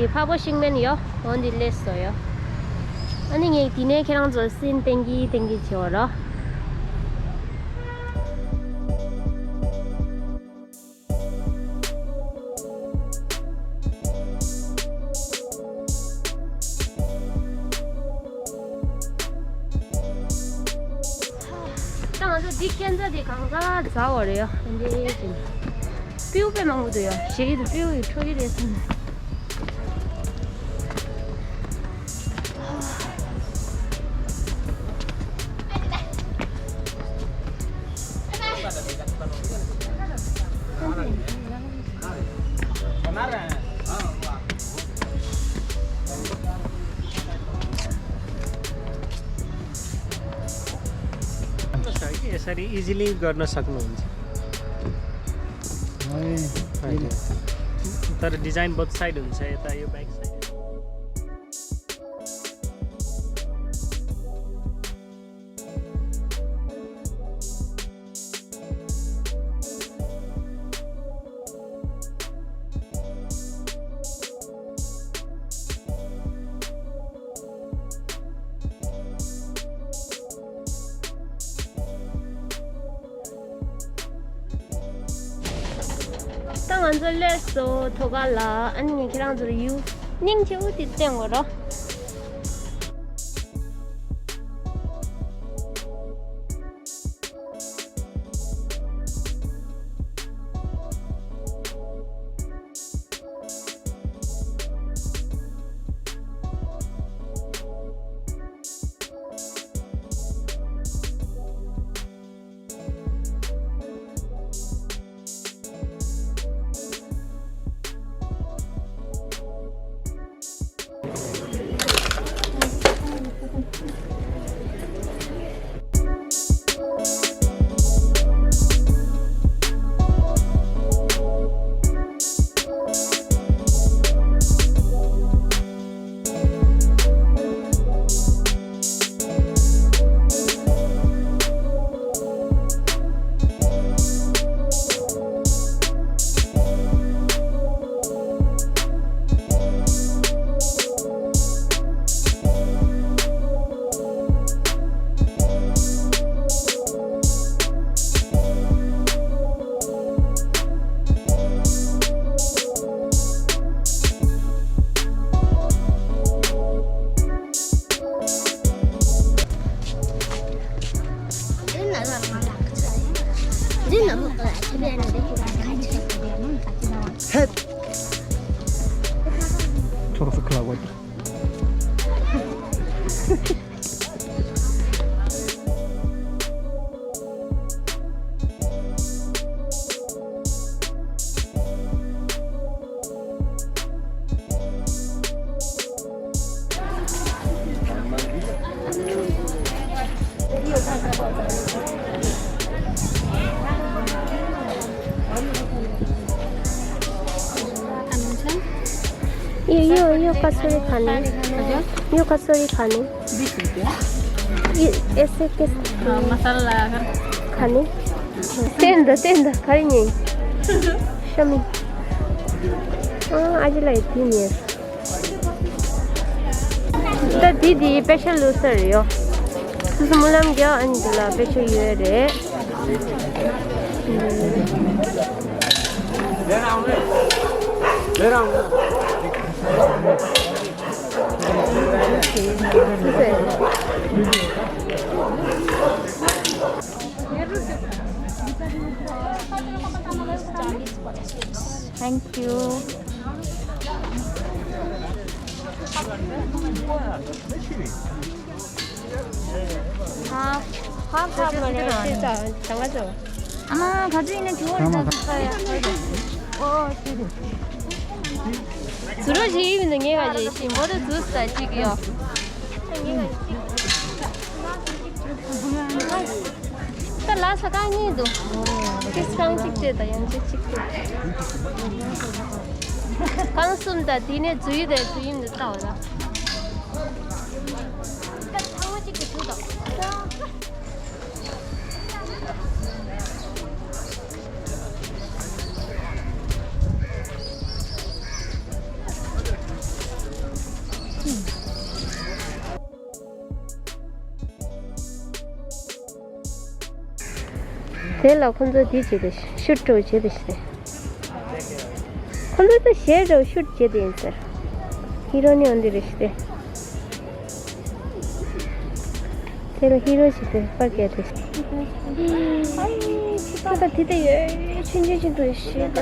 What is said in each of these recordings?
thì power shingmen이요. 언제 냈어요. 아니 이 디네 걔랑 저신 땡기 지어라. 당연히 디켄저디 강사 자워래요. 근데 지금 뷰배 망고도요. 시리도 뷰 표기했습니다. यसरी इजिली गर्न सक्नुहुन्छ तर डिजाइन बोथ साइड हुन्छ यता यो back side 완전 냈어 더갈라 아니 걔랑 저 유 닝지 어디 땡 거라 헷! 졸업스 클라고 했다. 이거 가소리 가네. 이거 가소리 가네. 20 rupiah. Ese que Masalah kan. 가네. Tenda, 가리니. 샤미. 아질라 이티니에. 다 디디 special loser요. 스물람 겨 안들라 special 유에레. Thank you. 장가죠. 아마 가지고 있는 교원이 다 줬어요. 들어시 입는 얘가 이제 모두 줬어 지금요. 라사 강이도 키스강 찍대다 연주 찍대. 강숨다 디네 주의대 주임도 따오다. 상호 찍고 주다. 대라 콘도 디지데 슈트 제데시데 콘도 쉐도 슈트 제데인서 히로니 언디르시데 대로 히로시데 빨게 되시 아이 진짜 디데 신진신도 시다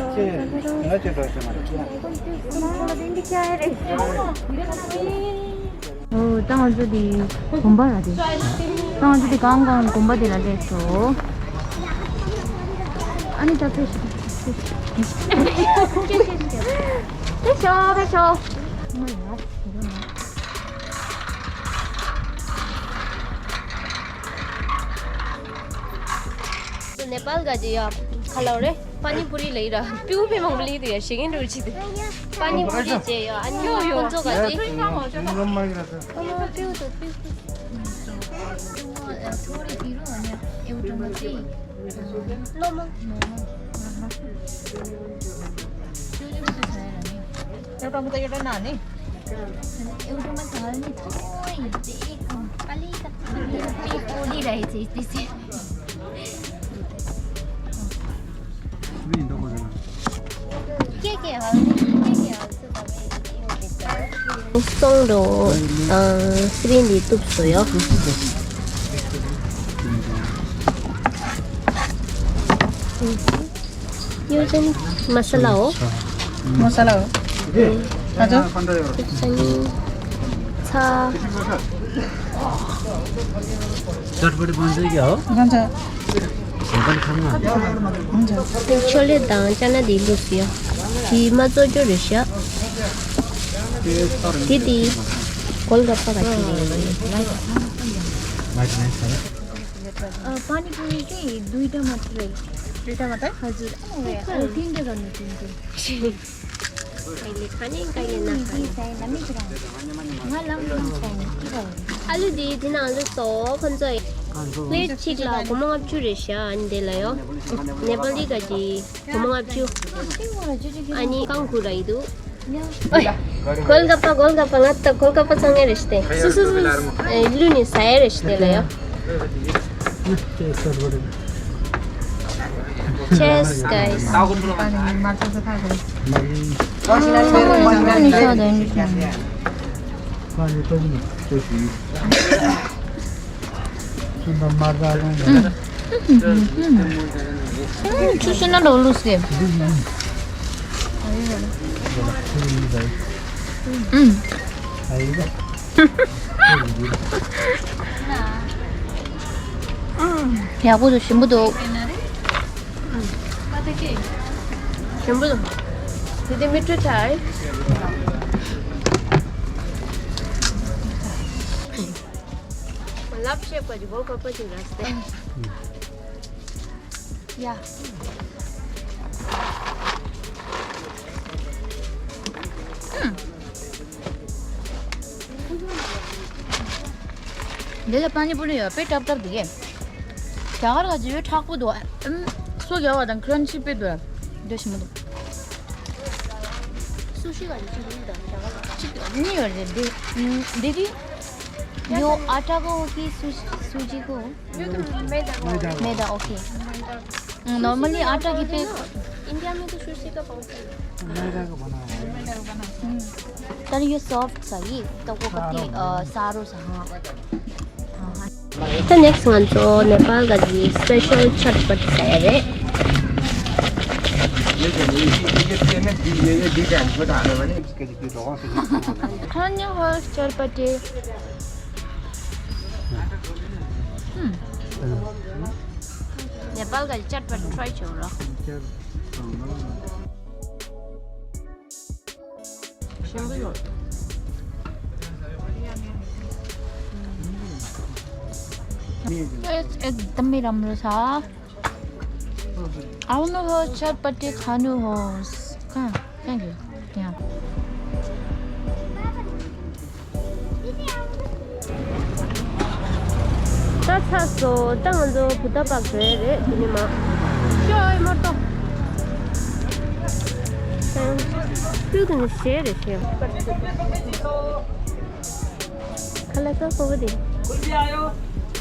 Oh, tangan tu di gomba lah deh. Tangan tu di gang gomba di lah deh tu. Ani tak fish. Fish. Nepal का जी आप खाला रे पानी पूरी ले रहा प्यू पे मंगली दिया शिगिन रुचि दे पानी पूरी चाहिए अन्यो 건조 가지 प्यू तो Sorry, biru aja. Udah mati. 너무 एउटा मात्रै एउटा नानी Udah mati hal ni thôi. Dek, kali tak poli dah itu. 송도 스린이 뚝소요. 요즘 마살라오. मसला हो हजुर 뚝상이 차 चटपटी बन्छ क्या हो जान्छ हुन्छ छोले दाना दिलुसियो कि मजो जोरसियो दिदी गोलगप्पा पानी पुरी चाहिँ दुईटा मात्रै हजुर तिनटा गर्नु तिनटा अहिले खाने कहिले नखाने आलु दिदिन आलु त खन्छ प्लेट छिक्ला 고멍 합주르시야 안될라요 네팔리 가지 고멍 합주 아니 깡구라이도 골가빠 나타 골가빠 상해르시대 수수수 일루니 사해르시대라요 Cheers guys 주스는 올루스. 야구도 신부도 전부 다 되게 밑에 잘 랍시에까지 먹을 거지 그랬을 야. 내가 많이 불려요. पेट अब तक दिए चार 가지고 ठाकू दो 속이 와단 크런치 빼도 되시면 수시가 있습니다 नहीं हो रहे दीदी यो आटा को कि सूजी को मैदा ओके नॉर्मली आटा की पे इंडिया में तो सुशी का पाउँछ तर यो सॉफ्ट छ कि त को कति सारो छ The next one so Nepal gaji special chatpat sare खाने हो चटपटे Nepal gaji chatpat try chora 신부요 एकदमै राम्रो छ आउनुहोस् चटपटे खानुहोस् कहाँ थ्याङ्क यू यहाँ 차차소 땅은도 부다박그래 그니마 쇼이 뭐또 뷰드는 시에래 시에 칼라서 거기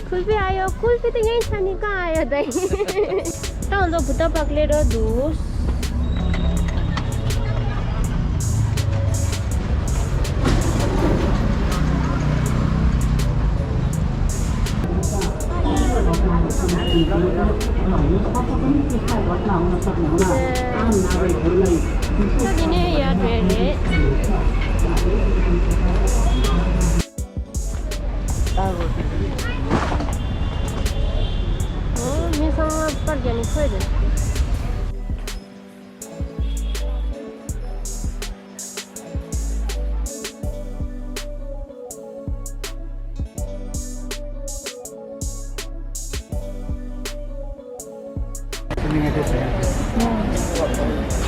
쿨비 아요 쿨비 또 여기 차니까 아요 다이 Tanto buta paklero dus. 사진에 해야 돼. 미상아 빨리 커야 돼.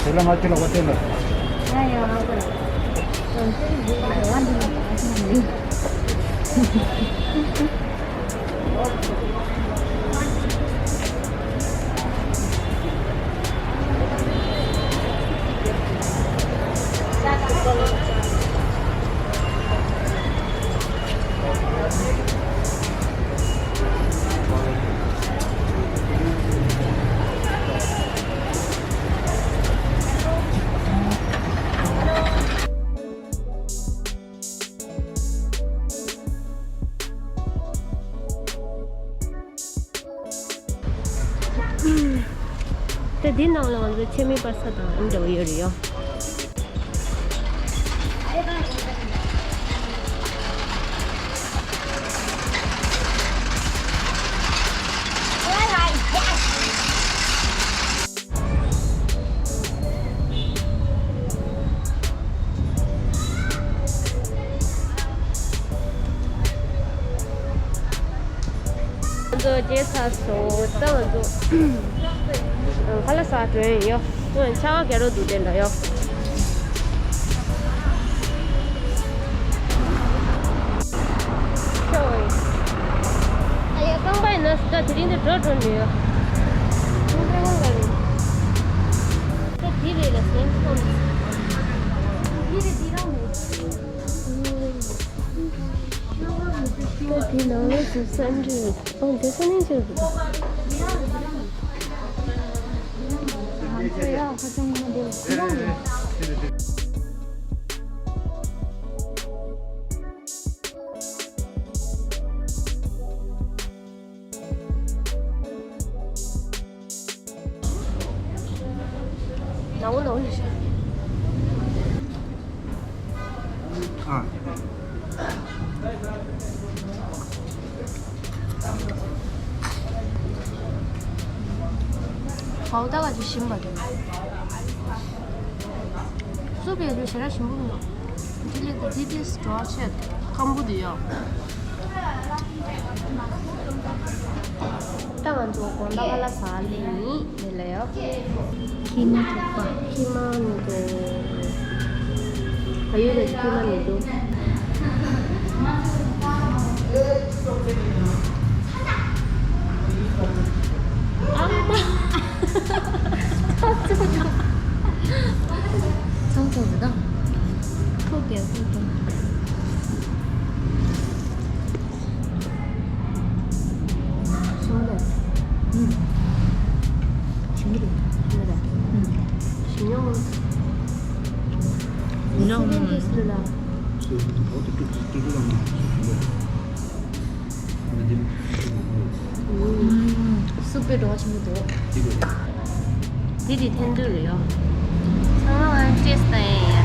Sila macam apa tu? Din nang lang ang chemi pasa da ando yoriyo. Ando jesa so tando Kala sa train yo. Tuan cha kero du den da yo. Choi. Ay kang bai na sta trin de dro dro ni yo. Ni kang ga ni. Te dhire la sen ko. Dhire dhira ni. Te dhina le su san ji. Oh, de san ni ji. 야, 화장하는데 나오나 올리셔. Ah. 가오다가 주신 말이야. 수비에도 제가 신부는 딜리드 디디스 좋아하셔. 간부도요. 땅은 좋고 나갈라 살리니 내려요. 키만도 아유가 키만도 청소보다 포기야 포기. 시원해. 신기해. 신용은 신용은 쓰라. 숲에도 친구도. 디디 텐들이요. 상황은 테스트예요.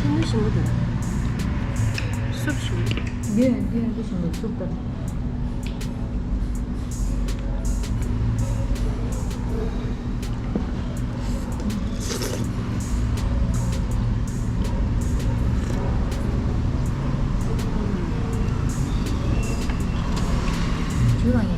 텐들 친구들. 숲 친구. 미안 그 친구 숲다. 조용해.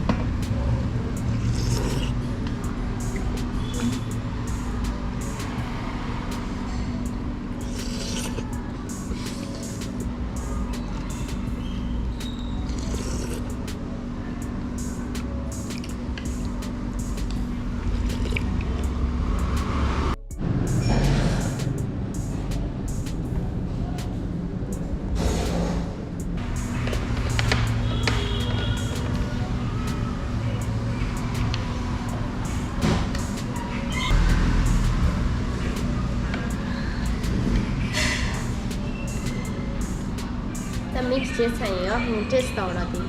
मिक्स चाहिँ चाहियो टेस्ट त होला त्यो